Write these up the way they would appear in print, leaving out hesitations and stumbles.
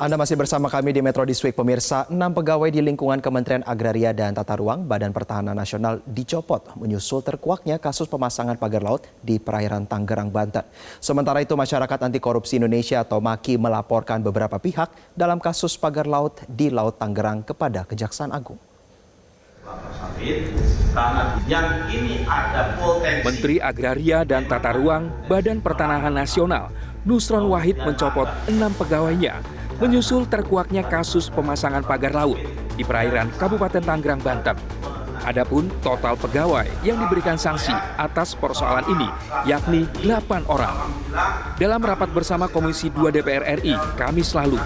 Anda masih bersama kami di Metro This Week, pemirsa. 6 pegawai di lingkungan Kementerian Agraria dan Tata Ruang Badan Pertahanan Nasional dicopot menyusul terkuaknya kasus pemasangan pagar laut di perairan Tangerang, Banten. Sementara itu, Masyarakat Anti Korupsi Indonesia atau MAKI melaporkan beberapa pihak dalam kasus pagar laut di Laut Tangerang kepada Kejaksaan Agung. Menteri Agraria dan Tata Ruang Badan Pertanahan Nasional Nusron Wahid mencopot 6 pegawainya menyusul terkuaknya kasus pemasangan pagar laut di perairan Kabupaten Tangerang, Banten. Adapun total pegawai yang diberikan sanksi atas persoalan ini yakni 8 orang. Dalam rapat bersama Komisi 2 DPR RI Kamis lalu,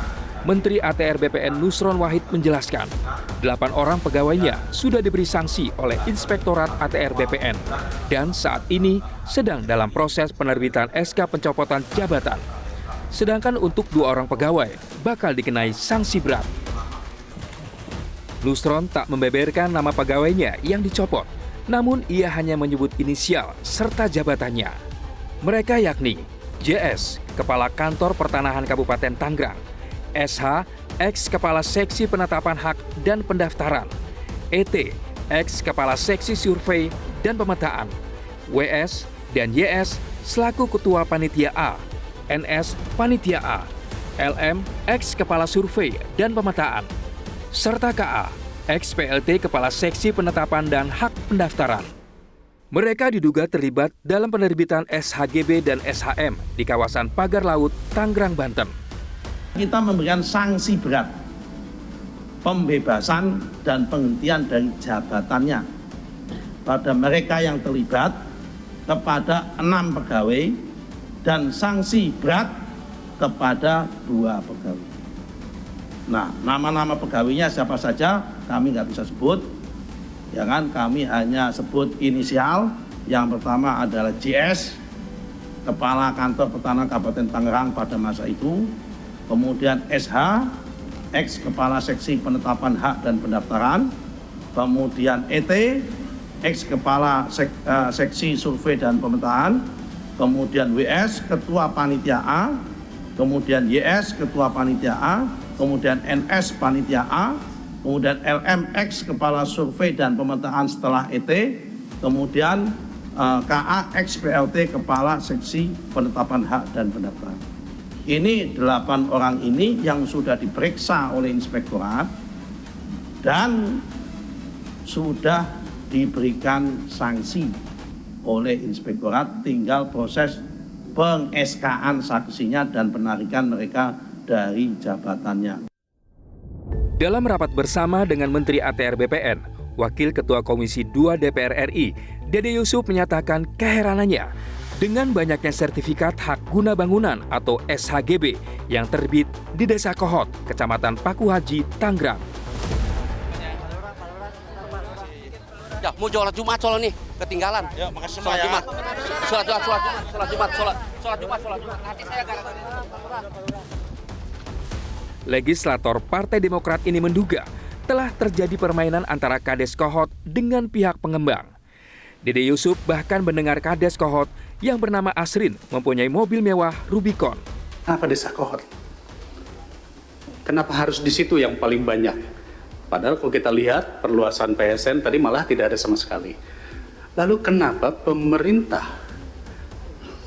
Menteri ATR BPN Nusron Wahid menjelaskan 8 orang pegawainya sudah diberi sanksi oleh Inspektorat ATR BPN dan saat ini sedang dalam proses penerbitan SK pencopotan jabatan. Sedangkan untuk 2 orang pegawai bakal dikenai sanksi berat. Nusron tak membeberkan nama pegawainya yang dicopot, namun ia hanya menyebut inisial serta jabatannya. Mereka yakni JS, Kepala Kantor Pertanahan Kabupaten Tangerang, SH, ex-Kepala Seksi Penetapan Hak dan Pendaftaran, ET, ex-Kepala Seksi Survei dan Pemetaan, WS dan YS selaku Ketua Panitia A, NS Panitia A, LM ex-Kepala Survei dan Pemetaan, serta KA, ex-PLT Kepala Seksi Penetapan dan Hak Pendaftaran. Mereka diduga terlibat dalam penerbitan SHGB dan SHM di kawasan Pagar Laut, Tangerang, Banten. Kita memberikan sanksi berat, pembebasan dan penghentian dari jabatannya pada mereka yang terlibat kepada 6 pegawai dan sanksi berat kepada 2 pegawai. Nah, nama-nama pegawainya siapa saja kami nggak bisa sebut, ya kan? Kami hanya sebut inisial. Yang pertama adalah JS, Kepala Kantor Pertanahan Kabupaten Tangerang pada masa itu. Kemudian SH, ex-Kepala Seksi Penetapan Hak dan Pendaftaran. Kemudian ET, ex-Kepala Seksi Survei dan Pemetaan. Kemudian WS, Ketua Panitia A. Kemudian YS, Ketua Panitia A. Kemudian NS Panitia A. Kemudian LM, ex-Kepala Survei dan Pemetaan setelah ET. Kemudian KA, ex-PLT, Kepala Seksi Penetapan Hak dan Pendaftaran. Ini 8 orang ini yang sudah diperiksa oleh Inspektorat dan sudah diberikan sanksi oleh Inspektorat, tinggal proses peng-SK-an saksinya dan penarikan mereka dari jabatannya. Dalam rapat bersama dengan Menteri ATR BPN, Wakil Ketua Komisi 2 DPR RI, Dede Yusuf menyatakan keheranannya dengan banyaknya sertifikat hak guna bangunan atau SHGB yang terbit di Desa Kohot, Kecamatan Paku Haji, Tangerang. Ya, mau sholat Jumat nih, ketinggalan. Ya, makasih sholat ya. Jumat. Sholat Jumat. Nanti saya garansi. Legislator Partai Demokrat ini menduga telah terjadi permainan antara Kades Kohot dengan pihak pengembang. Dede Yusuf bahkan mendengar Kades Kohot yang bernama Asrin mempunyai mobil mewah Rubicon. Kenapa Desa Kohot? Kenapa harus di situ yang paling banyak? Padahal kalau kita lihat perluasan PSN tadi malah tidak ada sama sekali. Lalu kenapa pemerintah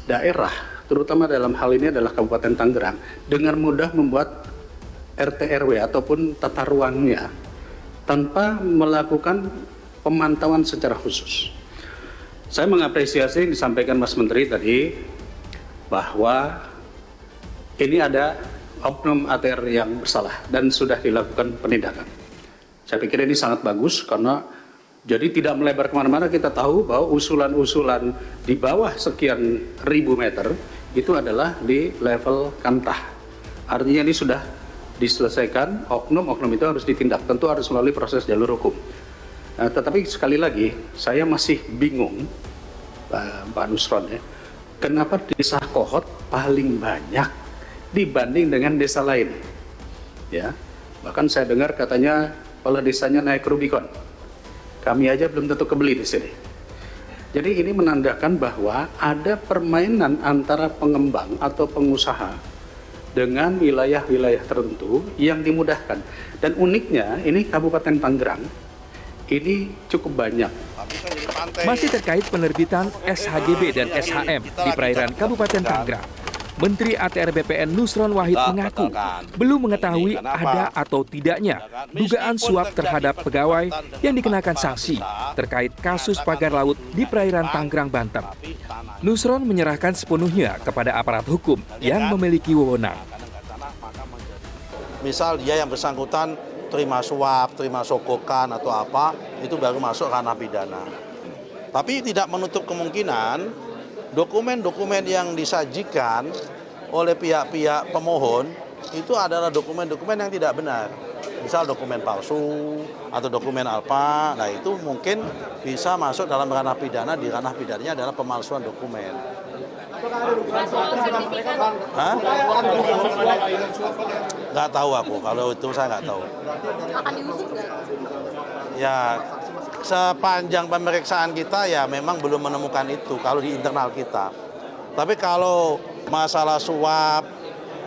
daerah, terutama dalam hal ini adalah Kabupaten Tangerang, dengan mudah membuat RT RW ataupun tata ruangnya tanpa melakukan pemantauan secara khusus? Saya mengapresiasi yang disampaikan Mas Menteri tadi bahwa ini ada oknum ATR yang bersalah dan sudah dilakukan penindakan. Saya pikir ini sangat bagus karena jadi tidak melebar kemana-mana. Kita tahu bahwa usulan-usulan di bawah sekian ribu meter itu adalah di level kantah. Artinya ini sudah diselesaikan, oknum-oknum itu harus ditindak. Tentu harus melalui proses jalur hukum. Nah, tetapi sekali lagi saya masih bingung, Pak Nusron ya, kenapa Desa Kohot paling banyak dibanding dengan desa lain? Ya, bahkan saya dengar katanya kepala desanya naik Rubicon. Kami aja belum tentu kebeli di sini. Jadi ini menandakan bahwa ada permainan antara pengembang atau pengusaha dengan wilayah-wilayah tertentu yang dimudahkan. Dan uniknya, ini Kabupaten Tangerang, ini cukup banyak. Masih terkait penerbitan SHGB dan SHM di perairan Kabupaten Tangerang, Menteri ATR BPN Nusron Wahid mengaku belum mengetahui ada atau tidaknya dugaan suap terhadap pegawai yang dikenakan sanksi terkait kasus pagar laut di perairan Tangerang, Banten. Nusron menyerahkan sepenuhnya kepada aparat hukum yang memiliki wewenang. Misal dia yang bersangkutan terima suap, terima sogokan atau apa, itu baru masuk ranah pidana. Tapi tidak menutup kemungkinan dokumen-dokumen yang disajikan oleh pihak-pihak pemohon itu adalah dokumen-dokumen yang tidak benar. Misal dokumen palsu atau dokumen apa, nah itu mungkin bisa masuk dalam ranah pidana, di ranah pidananya adalah pemalsuan dokumen. Hah? Nggak tahu aku, kalau itu saya nggak tahu. Akan diusut nggak? Ya, sepanjang pemeriksaan kita ya memang belum menemukan itu kalau di internal kita. Tapi kalau masalah suap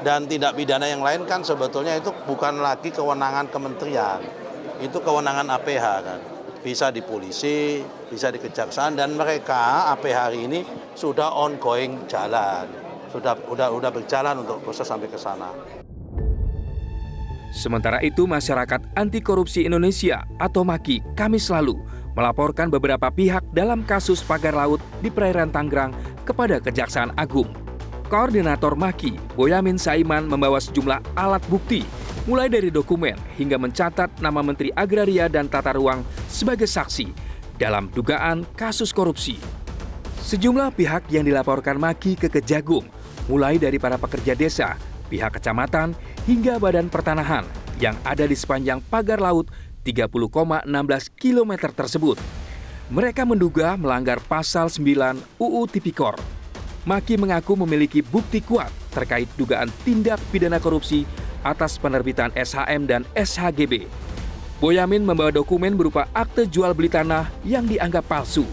dan tindak pidana yang lain kan sebetulnya itu bukan lagi kewenangan kementerian. Itu kewenangan APH kan. Bisa di polisi, bisa di kejaksaan, dan mereka APH hari ini sudah ongoing jalan. Sudah berjalan untuk proses sampai ke sana. Sementara itu, Masyarakat Anti Korupsi Indonesia atau MAKI Kamis lalu melaporkan beberapa pihak dalam kasus pagar laut di perairan Tangerang kepada Kejaksaan Agung. Koordinator MAKI, Boyamin Saiman, membawa sejumlah alat bukti, mulai dari dokumen hingga mencatat nama Menteri Agraria dan Tata Ruang sebagai saksi dalam dugaan kasus korupsi. Sejumlah pihak yang dilaporkan MAKI ke Kejagung, mulai dari para pekerja desa, pihak kecamatan, hingga badan pertanahan yang ada di sepanjang pagar laut 30,16 km tersebut. Mereka menduga melanggar pasal 9 UU Tipikor. MAKI mengaku memiliki bukti kuat terkait dugaan tindak pidana korupsi atas penerbitan SHM dan SHGB. Boyamin membawa dokumen berupa akte jual beli tanah yang dianggap palsu.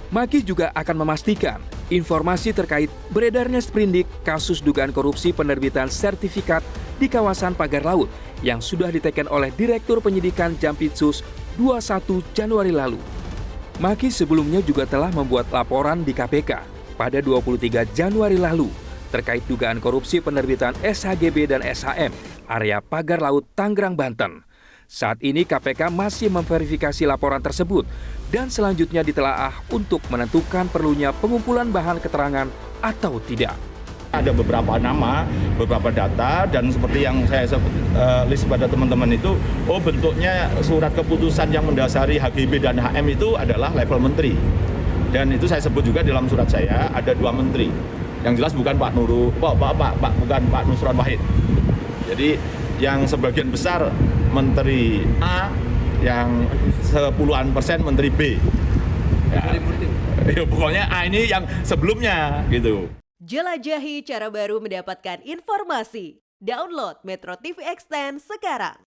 MAKI juga akan memastikan informasi terkait beredarnya sprindik kasus dugaan korupsi penerbitan sertifikat di kawasan pagar laut yang sudah diteken oleh Direktur Penyidikan Jampitsus 21 Januari lalu. MAKI sebelumnya juga telah membuat laporan di KPK pada 23 Januari lalu terkait dugaan korupsi penerbitan SHGB dan SHM area pagar laut Tangerang, Banten. Saat ini KPK masih memverifikasi laporan tersebut dan selanjutnya ditelaah untuk menentukan perlunya pengumpulan bahan keterangan atau tidak. Ada beberapa nama, beberapa data, dan seperti yang saya list pada teman-teman itu, bentuknya surat keputusan yang mendasari HGB dan HM itu adalah level menteri. Dan itu saya sebut juga dalam surat saya ada 2 menteri. Yang jelas bukan bukan Pak Nusron Wahid. Jadi yang sebagian besar Menteri A, yang 10% Menteri B. Ya, pokoknya A ini yang sebelumnya gitu. Jelajahi cara baru mendapatkan informasi. Download Metro TV Extend sekarang.